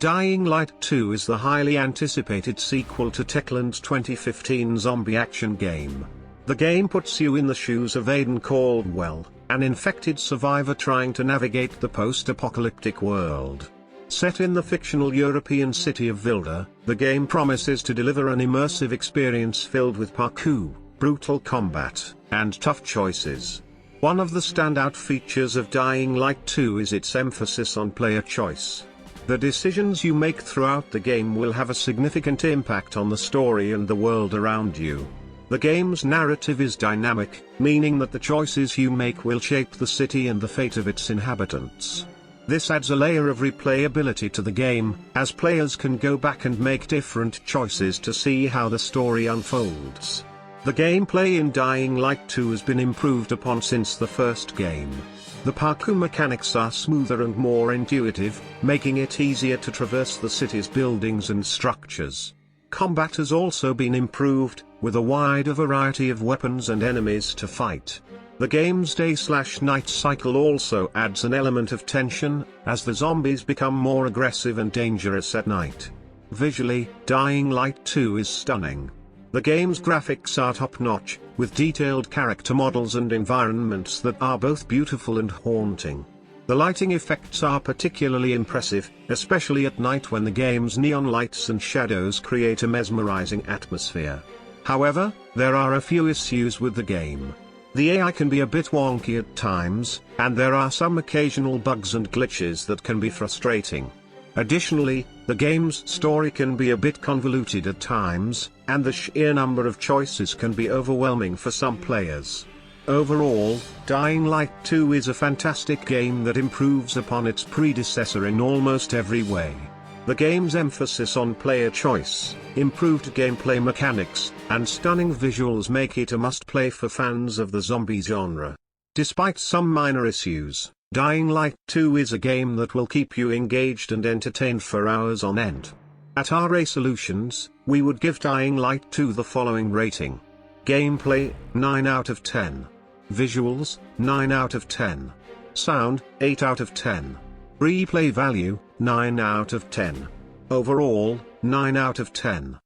Dying Light 2 is the highly anticipated sequel to Techland's 2015 zombie action game. The game puts you in the shoes of Aidan Caldwell, an infected survivor trying to navigate the post-apocalyptic world. Set in the fictional European city of Vilda, the game promises to deliver an immersive experience filled with parkour, brutal combat, and tough choices. One of the standout features of Dying Light 2 is its emphasis on player choice. The decisions you make throughout the game will have a significant impact on the story and the world around you. The game's narrative is dynamic, meaning that the choices you make will shape the city and the fate of its inhabitants. This adds a layer of replayability to the game, as players can go back and make different choices to see how the story unfolds. The gameplay in Dying Light 2 has been improved upon since the first game. The parkour mechanics are smoother and more intuitive, making it easier to traverse the city's buildings and structures. Combat has also been improved, with a wider variety of weapons and enemies to fight. The game's day/night cycle also adds an element of tension, as the zombies become more aggressive and dangerous at night. Visually, Dying Light 2 is stunning. The game's graphics are top-notch, with detailed character models and environments that are both beautiful and haunting. The lighting effects are particularly impressive, especially at night when the game's neon lights and shadows create a mesmerizing atmosphere. However, there are a few issues with the game. The AI can be a bit wonky at times, and there are some occasional bugs and glitches that can be frustrating. Additionally, the game's story can be a bit convoluted at times, and the sheer number of choices can be overwhelming for some players. Overall, Dying Light 2 is a fantastic game that improves upon its predecessor in almost every way. The game's emphasis on player choice, improved gameplay mechanics, and stunning visuals make it a must-play for fans of the zombie genre. Despite some minor issues, Dying Light 2 is a game that will keep you engaged and entertained for hours on end. At RA Solutions, we would give Dying Light 2 the following rating. Gameplay, 9 out of 10. Visuals, 9 out of 10. Sound, 8 out of 10. Replay value, 9 out of 10. Overall, 9 out of 10.